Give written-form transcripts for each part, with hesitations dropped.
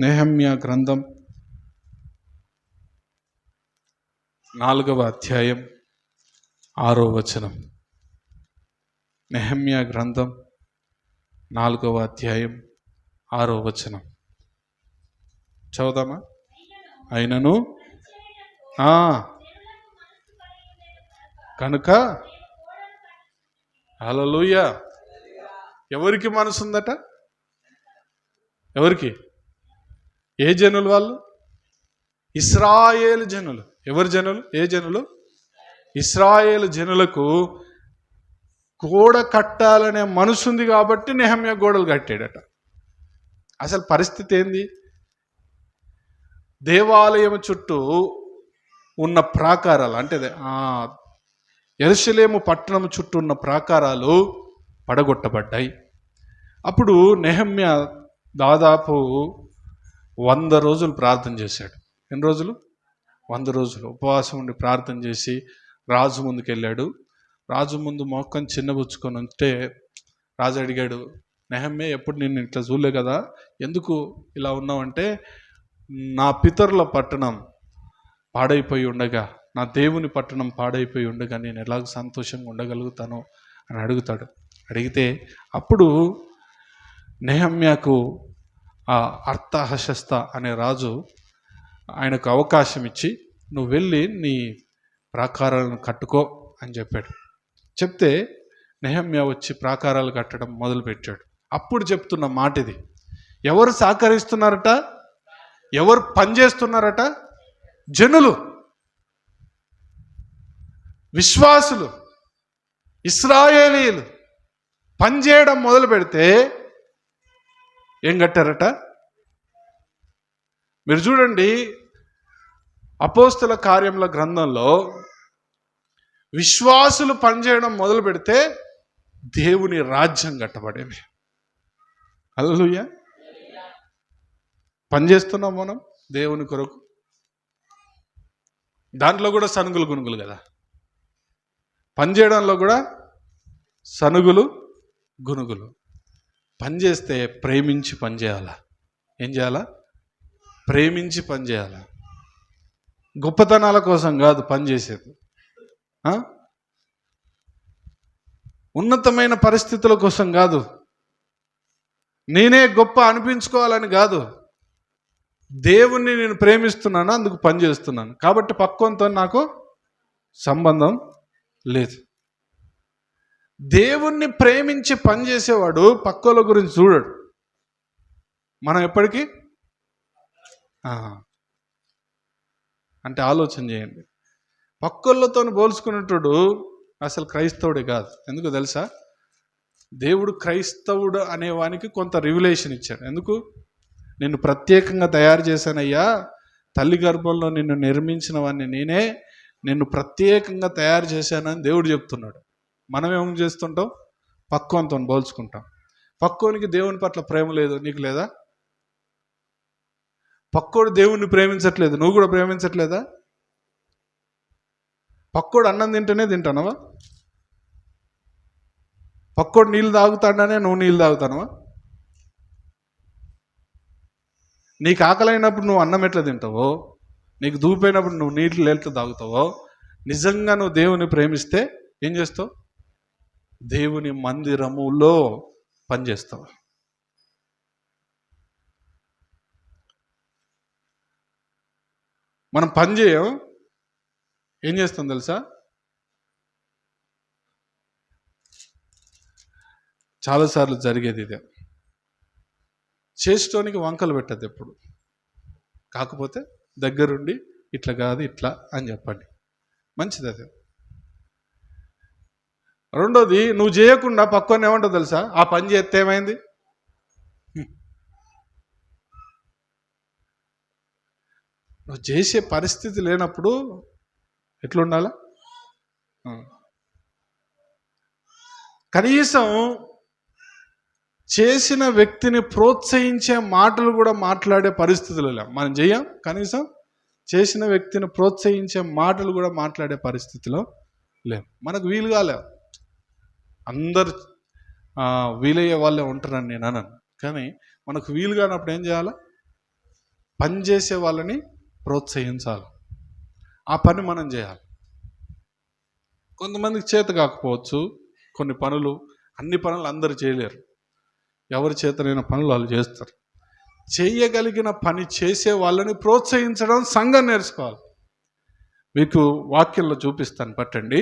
నెహెమ్యా గ్రంథం 4వ అధ్యాయం 6వ వచనం. నెహెమ్యా గ్రంథం 4వ అధ్యాయం 6వ వచనం చదువుదామా? అయినను కనుక హల్లెలూయా. ఎవరికి మనసు ఉందట? ఎవరికి? ఏ జనులు వాళ్ళు? ఇశ్రాయేలు జనులు. ఎవరు జనులు? ఏ జనులు? ఇశ్రాయేలు జనులకు గోడ కట్టాలనే మనసు ఉంది కాబట్టి నెహెమ్యా గోడలు కట్టాడట. అసలు పరిస్థితి ఏంది? దేవాలయం చుట్టూ ఉన్న ప్రాకారాలు, అంటే యెరూషలేము పట్టణం చుట్టూ ఉన్న ప్రాకారాలు పడగొట్టబడ్డాయి. అప్పుడు నెహెమ్యా దాదాపు 100 రోజులు ప్రార్థన చేశాడు. ఎన్ని రోజులు? 100 రోజులు ఉపవాసం ఉండి ప్రార్థన చేసి రాజు ముందుకు వెళ్ళాడు. రాజు ముందు మోకం చిన్నబుచ్చుకొని ఉంటే రాజు అడిగాడు, నెహెమ్యా, ఎప్పుడు నేను ఇట్లా చూడలే కదా, ఎందుకు ఇలా ఉన్నావంటే, నా పితరుల పట్టణం పాడైపోయి ఉండగా, నా దేవుని పట్టణం పాడైపోయి ఉండగా నేను ఎలాగ సంతోషంగా ఉండగలుగుతాను అని అడుగుతాడు. అడిగితే అప్పుడు నెహెమ్యాకు ఆ అర్తహషస్త అనే రాజు ఆయనకు అవకాశం ఇచ్చి, నువ్వు వెళ్ళి నీ ప్రాకారాలను కట్టుకో అని చెప్పాడు. చెప్తే నెహెమ్యా వచ్చి ప్రాకారాలు కట్టడం మొదలుపెట్టాడు. అప్పుడు చెప్తున్న మాట ఇది. ఎవరు సహకరిస్తున్నారట? ఎవరు పనిచేస్తున్నారట? జనులు, విశ్వాసులు, ఇశ్రాయేలీయులు పనిచేయడం మొదలు పెడితే ఏం కట్టారట? మీరు చూడండి, అపోస్తల కార్యముల గ్రంథంలో విశ్వాసులు పనిచేయడం మొదలు పెడితే దేవుని రాజ్యం కట్టబడేది. హల్లెలూయా. పనిచేస్తున్నాం మనం దేవుని కొరకు. దాంట్లో కూడా సనుగులు గునుగులు కదా. పనిచేయడంలో కూడా సనుగులు గునుగులు. పనిచేస్తే ప్రేమించి పనిచేయాలా. ఏం చేయాలా? ప్రేమించి పనిచేయాలా. గొప్పతనాల కోసం కాదు పనిచేసేది. ఉన్నతమైన పరిస్థితుల కోసం కాదు, నేనే గొప్ప అనిపించుకోవాలని కాదు. దేవుణ్ణి నేను ప్రేమిస్తున్నాను, అందుకు పని చేస్తున్నాను. కాబట్టి పక్కంతో నాకు సంబంధం లేదు. దేవుణ్ణి ప్రేమించి పనిచేసేవాడు పక్కోళ్ళ గురించి చూడడు. మనం ఎప్పటికీ అంటే ఆలోచన చేయండి, పక్కోళ్ళతో పోల్చుకునేటోడు అసలు క్రైస్తవుడే కాదు. ఎందుకు తెలుసా? దేవుడు క్రైస్తవుడు అనేవానికి కొంత రివిలేషన్ ఇచ్చాడు. ఎందుకు? నిన్ను ప్రత్యేకంగా తయారు చేశానయ్యా, తల్లి గర్భంలో నిన్ను నిర్మించిన వాడిని నేనే, నిన్ను ప్రత్యేకంగా తయారు చేశానని దేవుడు చెప్తున్నాడు. మనం ఏం చేస్తుంటాం? పక్కోనితో పోల్చుకుంటాం. పక్కోనికి దేవుని పట్ల ప్రేమ లేదు, నీకు లేదా? పక్కోడు దేవుణ్ణి ప్రేమించట్లేదు, నువ్వు కూడా ప్రేమించట్లేదా? పక్కోడు అన్నం తింటేనే తింటానవా? పక్కోడు నీళ్ళు తాగుతాడనే నువ్వు నీళ్ళు తాగుతానవా? నీకు ఆకలైనప్పుడు నువ్వు అన్నం ఎట్లా తింటావో, నీకు దూపైనప్పుడు నువ్వు నీళ్ళు ఎట్లా తాగుతావో, నిజంగా నువ్వు దేవుని ప్రేమిస్తే ఏం చేస్తావు? దేవుని మందిరములో పనిచేస్తావు. మనం పని చేయం, ఏం చేస్తాం తెలుసా? చాలాసార్లు జరిగేది ఇదే. చేసేటోనికి వంకలు పెట్టద్దు ఎప్పుడు. కాకపోతే దగ్గరుండి ఇట్లా కాదు ఇట్లా అని చెప్పండి, మంచిది అదే. రెండోది, నువ్వు చేయకుండా పక్కన ఏమంటావు తెలుసా? ఆ పని చేస్తే ఏమైంది? నువ్వు చేసే పరిస్థితి లేనప్పుడు ఎట్లుండాలా? కనీసం చేసిన వ్యక్తిని ప్రోత్సహించే మాటలు కూడా మాట్లాడే పరిస్థితులు లేవు. మనం చెయ్యం. కనీసం చేసిన వ్యక్తిని ప్రోత్సహించే మాటలు కూడా మాట్లాడే పరిస్థితిలో లేవు. మనకు వీలు కాలేవు. అందరు వీలయ్యే వాళ్ళే ఉంటారని నేను అనను, కానీ మనకు వీలు కానప్పుడు ఏం చేయాలా? పని చేసే వాళ్ళని ప్రోత్సహించాలి, ఆ పని మనం చేయాలి. కొంతమందికి చేత కాకపోవచ్చు కొన్ని పనులు, అన్ని పనులు అందరూ చేయలేరు. ఎవరి చేతనైన పనులు వాళ్ళు చేస్తారు. చేయగలిగిన పని చేసే వాళ్ళని ప్రోత్సహించడం సంఘం నేర్చుకోవాలి. మీకు వాక్యంలో చూపిస్తాను, పట్టండి.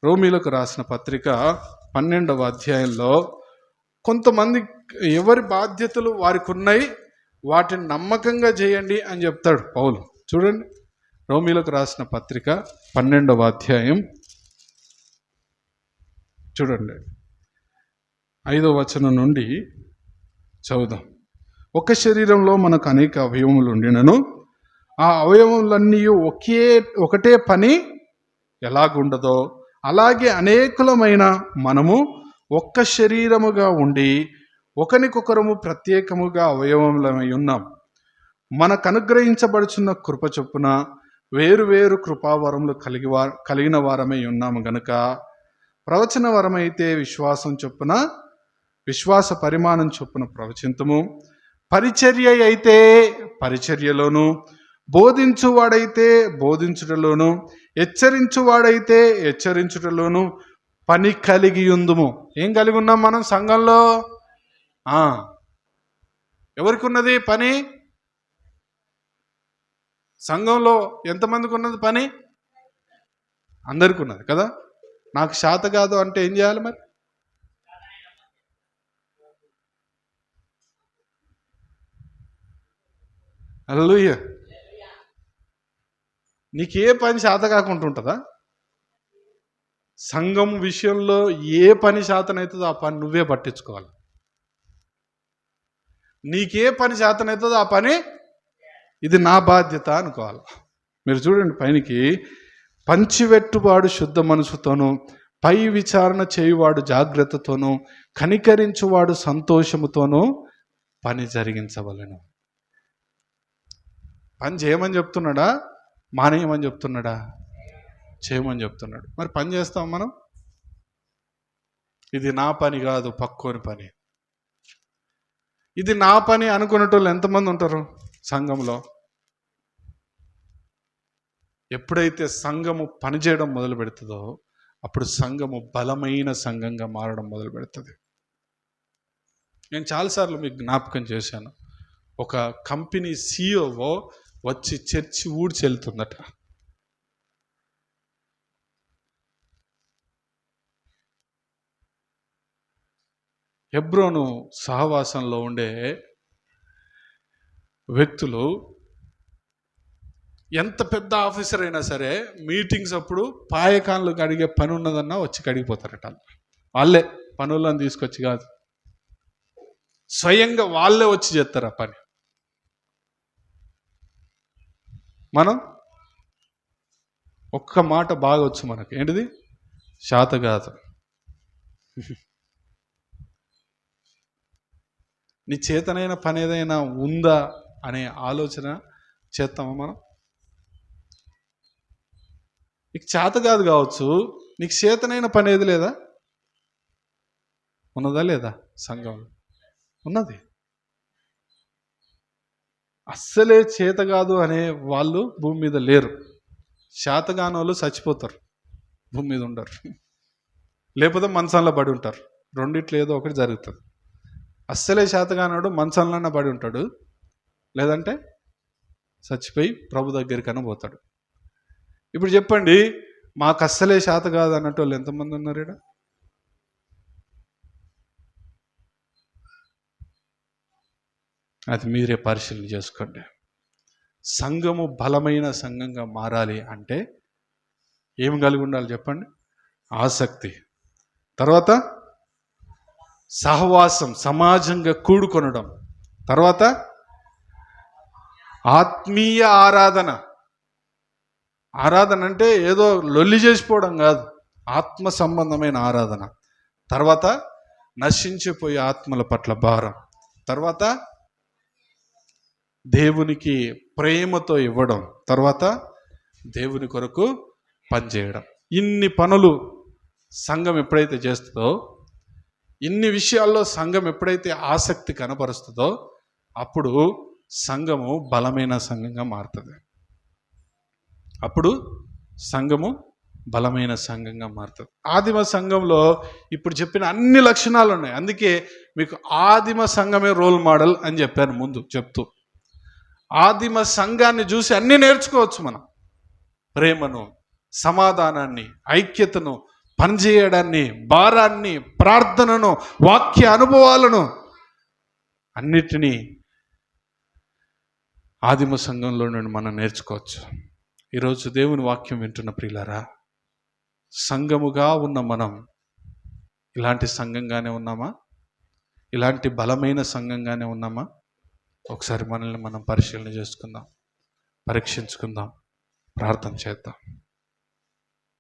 రోమీలకు రాసిన పత్రిక 12వ అధ్యాయంలో కొంతమంది ఎవరి బాధ్యతలు వారికి ఉన్నాయి, వాటిని నమ్మకంగా చేయండి అని చెప్తాడు పౌలు. చూడండి, రోమీలకు రాసిన పత్రిక 12వ అధ్యాయం చూడండి, 5వ వచనం నుండి చదువుదాం. ఒక శరీరంలో మనకు అనేక అవయవములు ఉండినను ఆ అవయవములన్నీ ఒకటే పని ఎలాగుండదో అలాగే అనేకులమైన మనము ఒక్క శరీరముగా ఉండి ఒకరికొకరము ప్రత్యేకముగా అవయవములమై ఉన్నాం. మనకు అనుగ్రహించబడుచున్న కృప చొప్పున వేరు వేరు కృపావరములు కలిగిన వారమై ఉన్నాము గనుక ప్రవచన వరమైతే విశ్వాసం చొప్పున విశ్వాస పరిమాణం చొప్పున ప్రవచింతము, పరిచర్య అయితే పరిచర్యలోను, బోధించువాడైతే బోధించుటలోను, హెచ్చరించువాడైతే హెచ్చరించుటలోను పని కలిగి ఉందుము. ఏం కలిగి ఉన్నాం మనం సంఘంలో? ఎవరికి ఉన్నది పని? సంఘంలో ఎంతమందికి ఉన్నది పని? అందరికి ఉన్నది కదా. నాకు శాత కాదు అంటే ఏం చేయాలి మరి? హల్లెలూయా. నీకే పని శాత కాకుండా ఉంటుందా? సంఘం విషయంలో ఏ పని శాతనవుతుందో ఆ పని నువ్వే పట్టించుకోవాలి. నీకే పని శాతనవుతుందో ఆ పని ఇది నా బాధ్యత అనుకోవాలి. మీరు చూడండి పైనకి, పంచివెట్టువాడు శుద్ధ మనసుతోనూ, పై విచారణ చేయువాడు జాగ్రత్తతోనూ, కనికరించువాడు సంతోషముతోనూ పని జరిగించవలెను. పని చేయమని చెప్తున్నాడా, మానేయమని చెప్తున్నాడా? చేయమని చెప్తున్నాడు. మరి పని చేస్తాం మనం? ఇది నా పని కాదు, పక్కోని పని. ఇది నా పని అనుకునేటోళ్ళు ఎంతమంది ఉంటారు సంఘంలో? ఎప్పుడైతే సంఘము పనిచేయడం మొదలు పెడుతుందో అప్పుడు సంఘము బలమైన సంఘంగా మారడం మొదలు పెడుతుంది. నేను చాలాసార్లు మీకు జ్ఞాపకం చేశాను. ఒక కంపెనీ CEO వచ్చి చర్చి ఊడ్చి వెళ్తుందట. హెబ్రోను సహవాసంలో ఉండే వ్యక్తులు ఎంత పెద్ద ఆఫీసర్ అయినా సరే మీటింగ్స్ అప్పుడు పాయకాన్లు కడిగే పని ఉన్నదన్నా వచ్చి కడిగిపోతారట. వాళ్ళే పనులను తీసుకొచ్చి కాదు, స్వయంగా వాళ్ళే వచ్చి చేస్తారు ఆ పని. మనం ఒక్క మాట బాగా వచ్చు మనకి, ఏంటిది? శాత కాదు. నీ చేతనైన పని ఏదైనా ఉందా అనే ఆలోచన చేస్తామా మనం? నీకు చేత కాదు కావచ్చు, నీకు చేతనైన పని ఏది లేదా? ఉన్నదా లేదా? సంఘంలో ఉన్నది. అస్సలే చేత కాదు అనే వాళ్ళు భూమి మీద లేరు. శాతగాని వాళ్ళు చచ్చిపోతారు, భూమి మీద ఉండరు. లేకపోతే మంచంలో పడి ఉంటారు. రెండిట్లో ఏదో ఒకటి జరుగుతుంది. అస్సలే శాతగానోడు మంచంలోనే పడి ఉంటాడు, లేదంటే చచ్చిపోయి ప్రభు దగ్గరికైనా పోతాడు. ఇప్పుడు చెప్పండి, మాకు అస్సలే శాత కాదు అన్నట్టు వాళ్ళు ఎంతమంది ఉన్నారు ఇక్కడ? అది మీరే పరిశీలన చేసుకోండి. సంఘము బలమైన సంఘంగా మారాలి అంటే ఏం కలిగి ఉండాలి చెప్పండి? ఆసక్తి, తర్వాత సహవాసం, సమాజంగా కూడుకొనడం, తర్వాత ఆత్మీయ ఆరాధన. ఆరాధన అంటే ఏదో లొల్లి చేసిపోవడం కాదు, ఆత్మ సంబంధమైన ఆరాధన. తర్వాత నశించిపోయే ఆత్మల పట్ల భారం, తర్వాత దేవునికి ప్రేమతో ఇవ్వడం, తర్వాత దేవుని కొరకు పనిచేయడం. ఇన్ని పనులు సంఘం ఎప్పుడైతే చేస్తుందో, ఇన్ని విషయాల్లో సంఘం ఎప్పుడైతే ఆసక్తి కనపరుస్తుందో అప్పుడు సంఘము బలమైన సంఘంగా మారుతుంది. అప్పుడు సంఘము బలమైన సంఘంగా మారుతుంది. ఆదిమ సంఘంలో ఇప్పుడు చెప్పిన అన్ని లక్షణాలు ఉన్నాయి. అందుకే మీకు ఆదిమ సంఘమే రోల్ మోడల్ అని చెప్పాను ముందు చెప్తూ. ఆదిమ సంఘాన్ని చూసి అన్నీ నేర్చుకోవచ్చు మనం. ప్రేమను, సమాధానాన్ని, ఐక్యతను, పనిచేయడాన్ని, భారాన్ని, ప్రార్థనను, వాక్య అనుభవాలను అన్నిటినీ ఆదిమ సంఘంలో నుండి మనం నేర్చుకోవచ్చు. ఈరోజు దేవుని వాక్యం వింటున్న ప్రియులారా, సంఘముగా ఉన్న మనం ఇలాంటి సంఘంగానే ఉన్నామా? ఇలాంటి బలమైన సంఘంగానే ఉన్నామా? ఒకసారి మనల్ని మనం పరిశీలన చేసుకుందాం, పరీక్షించుకుందాం, ప్రార్థన చేద్దాం.